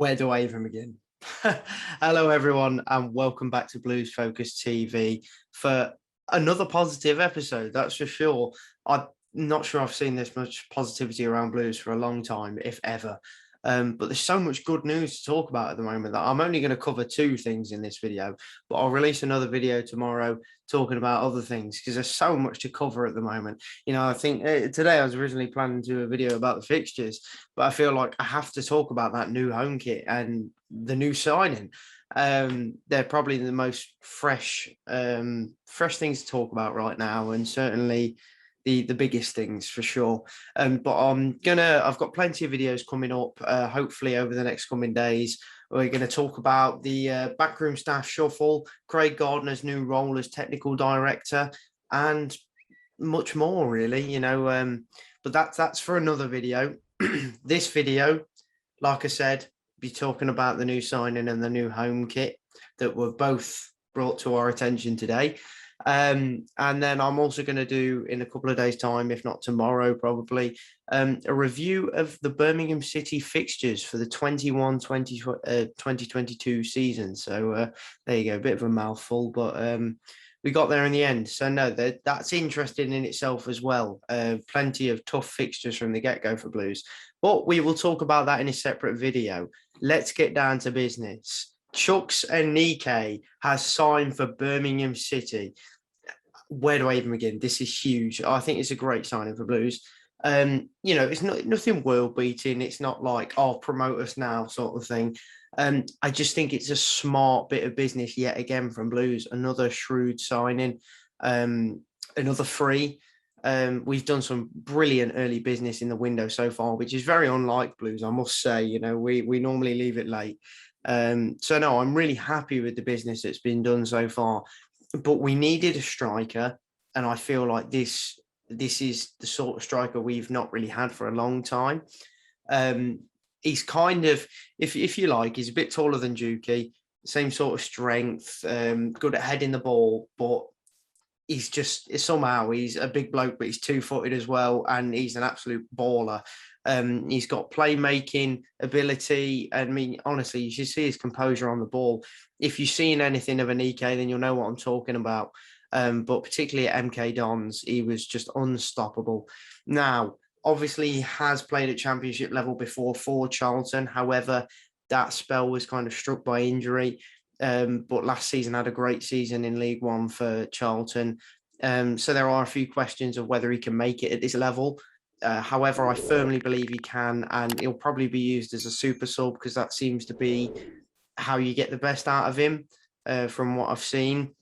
Where do I even begin? Hello, everyone, and welcome back to Blues Focus TV for another positive episode. That's for sure. I'm not sure I've seen this much positivity around Blues for a long time, if ever. But there's so much good news to talk about at the moment that I'm only going to cover two things in this video, but I'll release another video tomorrow talking about other things because there's so much to cover at the moment. I think today I was originally planning to do a video about the fixtures, but I feel like I have to talk about that new home kit and the new signing. They're probably the most fresh things to talk about right now, and certainly the biggest things for sure. But I've got plenty of videos coming up, hopefully over the next coming days. We're going to talk about the backroom staff shuffle, Craig Gardner's new role as technical director, and much more, really. But that's for another video. This video, like I said, be talking about the new signing and the new home kit that were both brought to our attention today. And then I'm also going to do in a couple of days' time, if not tomorrow, probably, a review of the Birmingham City fixtures for the 2022 season. So there you go, a bit of a mouthful, but we got there in the end. So no, that's interesting in itself as well. Plenty of tough fixtures from the get-go for Blues. But we will talk about that in a separate video. Let's get down to business. Chuks Aneke has signed for Birmingham City. Where do I even begin? This is huge. I think it's a great signing for Blues. It's nothing world beating. It's not like, promote us now sort of thing. I just think it's a smart bit of business yet again from Blues. Another shrewd signing, another free. We've done some brilliant early business in the window so far, which is very unlike Blues, I must say. We normally leave it late. So no, I'm really happy with the business that's been done so far. But we needed a striker, and I feel like this is the sort of striker we've not really had for a long time. He's kind of, if you like, he's a bit taller than Juki, same sort of strength, good at heading the ball, but he's a big bloke, but he's 2-footed as well, and he's an absolute baller. He's got playmaking ability. I mean, honestly, you should see his composure on the ball. If you've seen anything of Aneke, then you'll know what I'm talking about. But particularly at MK Dons, he was just unstoppable. Now, obviously, he has played at championship level before for Charlton. However, that spell was kind of struck by injury. But last season had a great season in League One for Charlton. So there are a few questions of whether he can make it at this level. However, I firmly believe he can, and he'll probably be used as a super sub because that seems to be how you get the best out of him from what I've seen.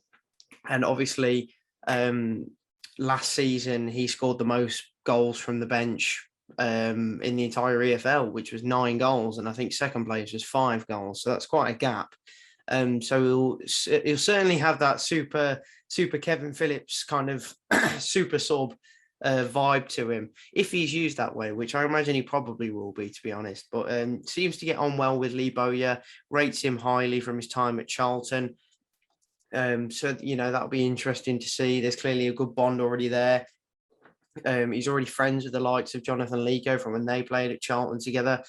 And obviously, last season, he scored the most goals from the bench in the entire EFL, which was 9 goals. And I think second place was 5 goals. So that's quite a gap. So he'll certainly have that super Kevin Phillips kind of super sub vibe to him if he's used that way, which I imagine he probably will be, to be honest. But seems to get on well with Lee Bowyer, rates him highly from his time at Charlton. So that'll be interesting to see. There's clearly a good bond already there. He's already friends with the likes of Jonathan Lico from when they played at Charlton together.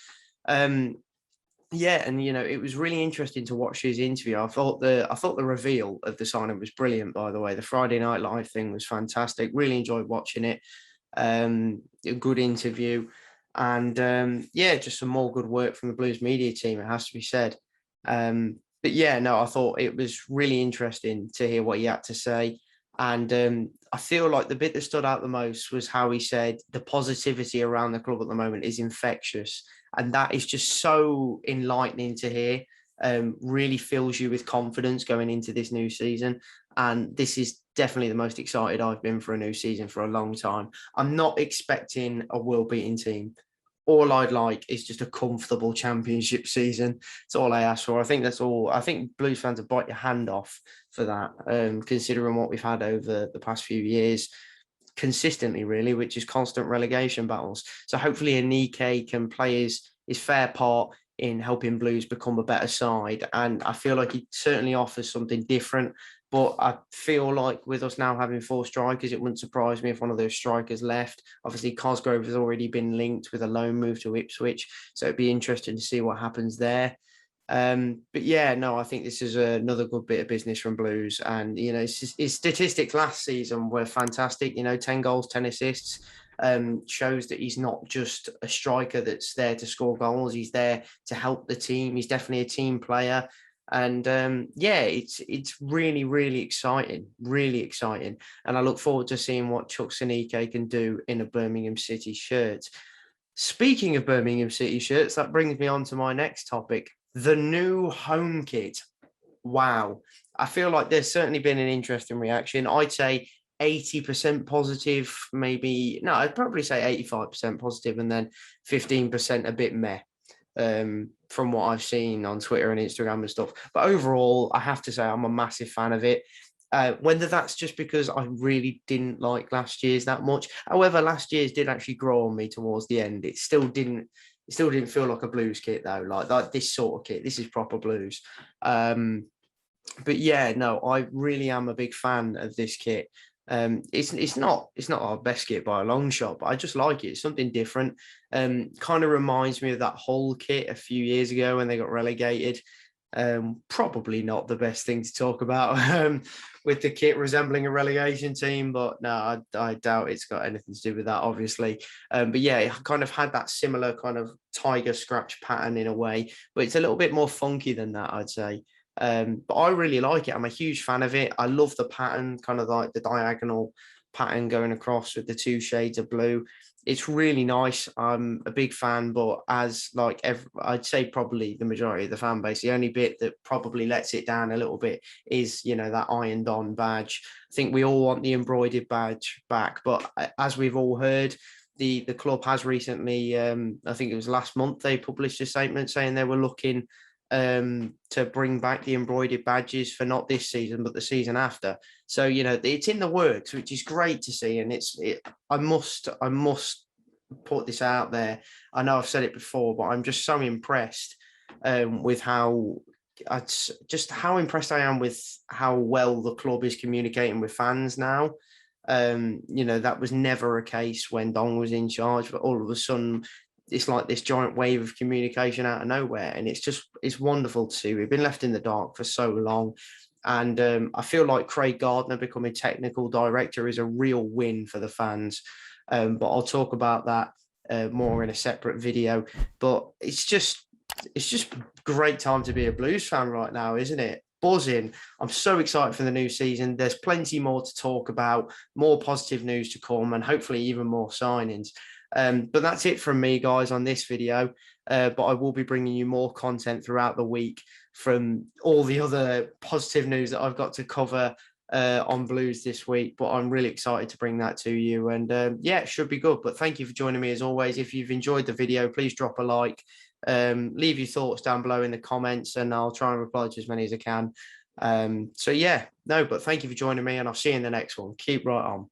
Yeah, and it was really interesting to watch his interview. I thought the reveal of the signing was brilliant. By the way, the Friday Night Live thing was fantastic. Really enjoyed watching it. A good interview, and just some more good work from the Blues media team. It has to be said. But yeah, no, I thought it was really interesting to hear what he had to say. And I feel like the bit that stood out the most was how he said the positivity around the club at the moment is infectious. And that is just so enlightening to hear. Really fills you with confidence going into this new season. And this is definitely the most excited I've been for a new season for a long time. I'm not expecting a world-beating team. All I'd like is just a comfortable championship season. That's all I ask for. I think that's all. I think Blues fans will bite your hand off for that, considering what we've had over the past few years consistently, really, which is constant relegation battles. So hopefully Aneke can play his fair part in helping Blues become a better side. And I feel like he certainly offers something different But I feel like with us now having 4 strikers, it wouldn't surprise me if one of those strikers left. Obviously, Cosgrove has already been linked with a loan move to Ipswich, so it'd be interesting to see what happens there. But yeah, no, I think this is another good bit of business from Blues. And, you know, his statistics last season were fantastic. You know, 10 goals, 10 assists, shows that he's not just a striker that's there to score goals. He's there to help the team. He's definitely a team player. And yeah, it's really, really exciting, really exciting. And I look forward to seeing what Chuck Aneke can do in a Birmingham City shirt. Speaking of Birmingham City shirts, that brings me on to my next topic, the new home kit. Wow. I feel like there's certainly been an interesting reaction. I'd say 80% positive, maybe, no, I'd probably say 85% positive and then 15% a bit meh, from what I've seen on Twitter and Instagram and stuff. But overall, I have to say I'm a massive fan of it. Whether that's just because I really didn't like last year's that much. However, last year's did actually grow on me towards the end. It still didn't feel like a Blues kit though. Like this sort of kit. This is proper Blues. But yeah, no, I really am a big fan of this kit. It's not our best kit by a long shot, but I just like it. It's something different. Kind of reminds me of that whole kit a few years ago when they got relegated. Probably not the best thing to talk about with the kit resembling a relegation team, but no, I doubt it's got anything to do with that, obviously. But yeah, it kind of had that similar kind of tiger scratch pattern in a way, but it's a little bit more funky than that, I'd say. But I really like it. I'm a huge fan of it. I love the pattern, kind of like the diagonal pattern going across with the 2 shades of blue. It's really nice. I'm a big fan, but as like I'd say probably the majority of the fan base, the only bit that probably lets it down a little bit is, you know, that ironed on badge. I think we all want the embroidered badge back, but as we've all heard, the club has recently, I think it was last month, they published a statement saying they were looking to bring back the embroidered badges for not this season, but the season after. So, you know, it's in the works, which is great to see. And I must put this out there. I know I've said it before, but I'm just so impressed with how impressed I am with how well the club is communicating with fans now. You know, that was never a case when Dong was in charge, but all of a sudden it's like this giant wave of communication out of nowhere. And it's wonderful to see. We've been left in the dark for so long. And I feel like Craig Gardner becoming technical director is a real win for the fans. But I'll talk about that more in a separate video. But it's just great time to be a Blues fan right now, isn't it? Buzzing. I'm so excited for the new season. There's plenty more to talk about, more positive news to come, and hopefully even more signings. But that's it from me, guys, on this video. But I will be bringing you more content throughout the week from all the other positive news that I've got to cover on Blues this week. But I'm really excited to bring that to you. And yeah, it should be good. But thank you for joining me as always. If you've enjoyed the video, please drop a like. Leave your thoughts down below in the comments and I'll try and reply to as many as I can. So yeah, no, but thank you for joining me and I'll see you in the next one. Keep right on.